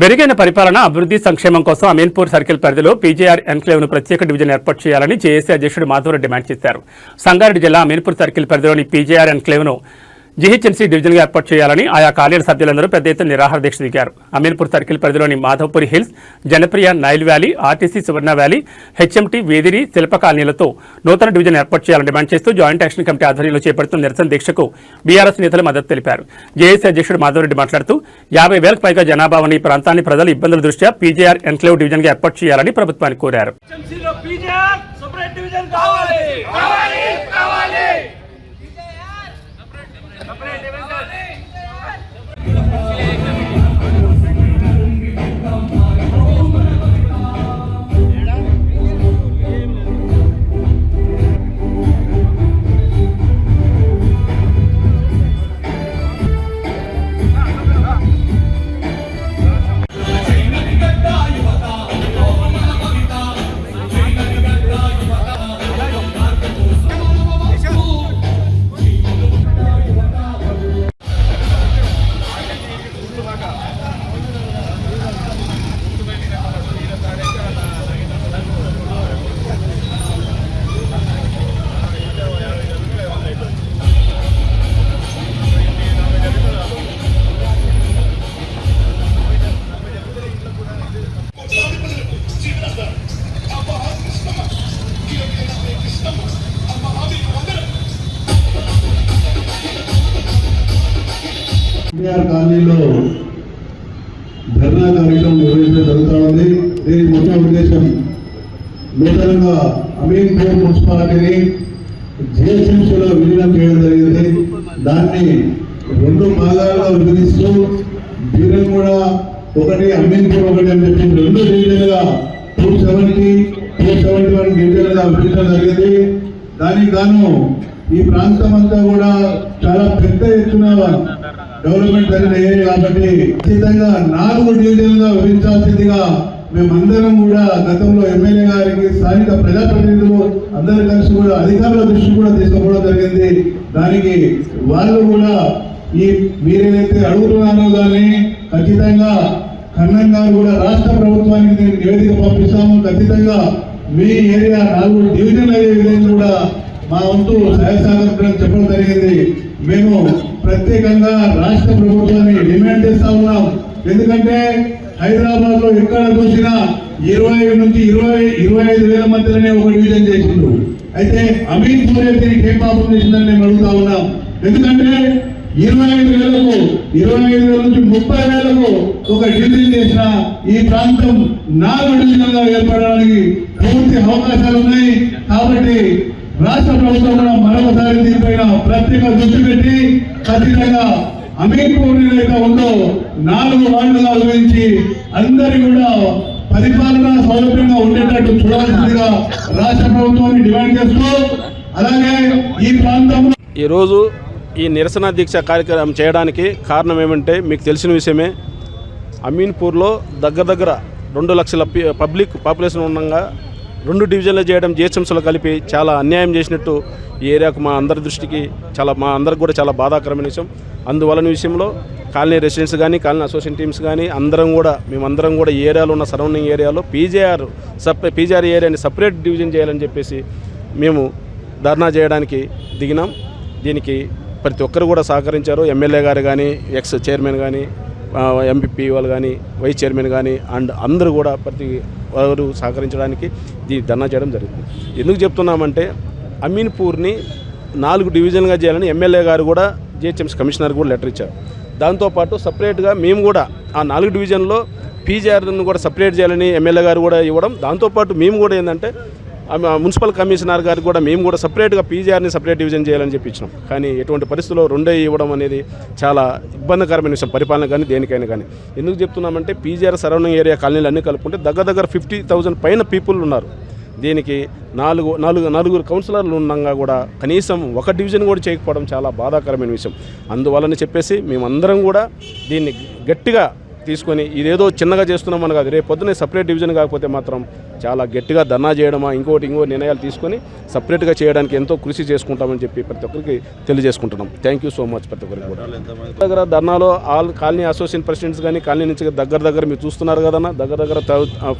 మెరుగైన పరిపాలన అభివృద్ధి సంక్షేమం కోసం అమీన్పూర్ సర్కిల్ పరిధిలో పీజేఆర్ ఎన్క్లేవ్ను ప్రత్యేక డివిజన్ ఏర్పాటు చేయాలని జేఏసీ అధ్యక్షుడు మాధవరెడ్డి డిమాండ్ చేశారు. సంగారెడ్డి జిల్లా అమీన్పూర్ సర్కిల్ పరిధిలోని పీజేఆర్ ఎన్క్లేవ్ను జీహెచ్ఎంసీ డివిజన్గా ఏర్పాటు చేయాలని ఆయా కార్యాలయ సభ్యులందరూ పెద్ద ఎత్తున నిరాహార దీక్ష దిగారు. అమీన్పూర్ సర్కిల్ పరిధిలోని Madhavapuri hills, Janapriya, Nile valley, RTC Suvarna valley, HMT, Vediri, Shilpa కాలనీలతో నూతన డివిజన్ ఏర్పాటు చేయాలని డిమాండ్ చేస్తూ జాయింట్ యాక్షన్ కమిటీ ఆధ్వర్యంలో చేపడుతున్న నిరసన దీక్షకు బీఆర్ఎస్ నేతలు మద్దతు తెలిపారు. జేఏసీ అధ్యక్షుడు మాధవరెడ్డి మాట్లాడుతూ 50,000కు పైగా జనాభా ఉన్న ఈ ప్రాంతాన్ని ప్రజల ఇబ్బందుల దృష్ట్యా పీజేఆర్ ఎన్క్లేవ్ డివిజన్గా ఏర్పాటు చేయాలని ప్రభుత్వాన్ని కోరారు. కాలనీలో ధర్నా కార్యక్రమం నిర్వహించడం జరుగుతూ ఉంది. దీని ముఖ్య ఉద్దేశం నూతనంగా అమీన్పూర్ మున్సిపాలిటీని జీహెచ్ఎంసీలో విలీనం చేయడం జరిగింది. దాన్ని 2 భాగాలుగా విభజిస్తూ దీనిని కూడా ఒకటి అమీన్పూర్ ఒకటి అని చెప్పి 2 డివిజన్లుగా 270, 271 డివిజన్లుగా విభజించడం జరిగింది. దానికి గాను ఈ ప్రాంతం అంతా కూడా చాలా పెద్ద ఎత్తున డెవలప్మెంట్ జరిగిన ఏరియా కాబట్టి ఖచ్చితంగా 4 డివిజన్లుగా విభజించాల్సిందిగా మేమందరం కూడా గతంలో ఎమ్మెల్యే గారికి, స్థానిక ప్రజాప్రతినిధులు అందరూ కలిసి కూడా అధికారుల దృష్టి కూడా తీసుకుపోవడం జరిగింది. దానికి వాళ్ళు కూడా మీరేదైతే అడుగుతున్నారో కానీ ఖచ్చితంగా కన్నన్ గారు కూడా రాష్ట్ర ప్రభుత్వానికి నేను నివేదిక పంపిస్తాము. ఖచ్చితంగా మీ ఏరియా 4 డివిజన్లు అయ్యే విధంగా కూడా మా వంతు సహాయ సహకారం చెప్పడం జరిగింది. మేము ప్రత్యేకంగా రాష్ట్ర ప్రభుత్వాన్ని డిమాండ్ చేస్తా ఉన్నాం. ఎందుకంటే హైదరాబాద్ లో ఎక్కడ చూసినా 20 నుంచి 25,000 మధ్యలోనే ఒక డివిజన్ చేసిండ్రు. అయితే అమీన్పూర్ దీనికి ఏం పాపం చేసిందని మేము అడుగుతా ఉన్నాం. ఎందుకంటే 25,000కు 25,000 నుంచి 30,000కు ఒక డివిజన్ చేసిన ఈ ప్రాంతం 4 డివిజన్లుగా ఏర్పడడానికి పూర్తి అవకాశాలు ఉన్నాయి. కాబట్టి రాష్ట్ర ప్రభుత్వం కూడా మరొకసారి దీనిపైన ప్రత్యేక దృష్టి పెట్టి ఖచ్చితంగా అమీన్పూర్ ఏదైతే ఉందో 4 వార్డులుగా విభజించి అందరి కూడా పరిపాలన సౌలభ్యంగా ఉండేటట్టు చూడాల్సిందిగా రాష్ట్ర ప్రభుత్వాన్ని డిమాండ్ చేస్తూ, అలాగే ఈ ప్రాంతంలో ఈరోజు ఈ నిరసన దీక్ష కార్యక్రమం చేయడానికి కారణం ఏమంటే మీకు తెలిసిన విషయమే. అమీన్పూర్లో దగ్గర 2 లక్షల పబ్లిక్ పాపులేషన్ ఉండగా 2 డివిజన్లు చేయడం జీహెచ్ఎంసీలో కలిపి చాలా అన్యాయం చేసినట్టు ఈ ఏరియాకు మా అందరికి కూడా చాలా బాధాకరమైన విషయం. అందువలన విషయంలో కాలనీ రెసిడెంట్స్ కానీ, కాలనీ అసోసియేషన్ టీమ్స్ కానీ మేమందరం కూడా ఈ ఏరియాలో ఉన్న సరౌండింగ్ ఏరియాలో పీజేఆర్ ఏరియాని సపరేట్ డివిజన్ చేయాలని చెప్పేసి మేము ధర్నా చేయడానికి దిగినాం. దీనికి ప్రతి ఒక్కరు కూడా సహకరించారు. ఎమ్మెల్యే గారు కానీ, ఎక్స్ చైర్మన్ కానీ, ఎంపీ వాళ్ళు కానీ, వైస్ చైర్మన్ కానీ అండ్ అందరూ కూడా ప్రతి వారు సహకరించడానికి దీన్ని ధర్నా చేయడం జరుగుతుంది. ఎందుకు చెప్తున్నామంటే అమీన్పూర్ని 4 డివిజన్గా చేయాలని ఎమ్మెల్యే గారు కూడా జీహెచ్ఎంసీ కమిషనర్ కూడా లెటర్ ఇచ్చారు. దాంతోపాటు సపరేట్గా మేము కూడా ఆ 4 డివిజన్లో పీజేఆర్ను కూడా సపరేట్ చేయాలని ఎమ్మెల్యే గారు కూడా ఇవ్వడం, దాంతోపాటు మేము కూడా ఏంటంటే మున్సిపల్ కమిషనర్ గారికి కూడా మేము కూడా సపరేట్గా పీజేఆర్ని సపరేట్ డివిజన్ చేయాలని చెప్పి ఇచ్చినాం. కానీ ఎటువంటి పరిస్థితుల్లో 2 ఇవ్వడం అనేది చాలా ఇబ్బందికరమైన విషయం పరిపాలన కానీ దేనికైనా కానీ. ఎందుకు చెప్తున్నామంటే పీజేఆర్ సరౌండింగ్ ఏరియా కాలనీలు అన్నీ కలుపుకుంటే దగ్గర 50,000 పైన పీపుల్ ఉన్నారు. దీనికి 4 కౌన్సిలర్లు ఉండగా కూడా కనీసం 1 డివిజన్ కూడా చేయకపోవడం చాలా బాధాకరమైన విషయం. అందువలని చెప్పేసి మేమందరం కూడా దీన్ని గట్టిగా తీసుకొని ఇదేదో చిన్నగా చేస్తున్నామని కాదు, రేపు పొద్దున్నే సపరేట్ డివిజన్ కాకపోతే మాత్రం చాలా గట్టిగా ధర్నా చేయడమా ఇంకో నిర్ణయాలు తీసుకొని సపరేట్గా చేయడానికి ఎంతో కృషి చేసుకుంటామని చెప్పి ప్రతి ఒక్కరికి తెలియజేసుకుంటున్నాం. థ్యాంక్ యూ సో మచ్ ప్రతి ఒక్కరికి కూడా. దగ్గర ధర్నాలో ఆల్ కాలనీ అసోసియేషన్ ప్రెసిడెంట్స్ కానీ కాలనీ నుంచి దగ్గర మీరు చూస్తున్నారు కదన్నా, దగ్గర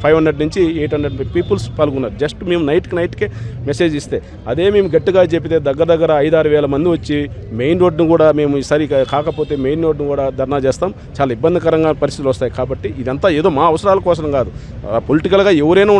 500 నుంచి 800 పీపుల్స్ పాల్గొన్నారు. జస్ట్ మేము నైట్కే మెసేజ్ ఇస్తే అదే మేము గట్టిగా చెప్పితే దగ్గర 5-6 వేల మంది వచ్చి మెయిన్ రోడ్డును కూడా మేము ఈసారి కాకపోతే మెయిన్ రోడ్డును కూడా ధర్నా చేస్తాం. చాలా ఇబ్బందికరంగా పరిస్థితులు వస్తాయి. కాబట్టి ఇదంతా ఏదో మా అవసరాల కోసం కాదు, పొలిటికల్గా ఎవరైనా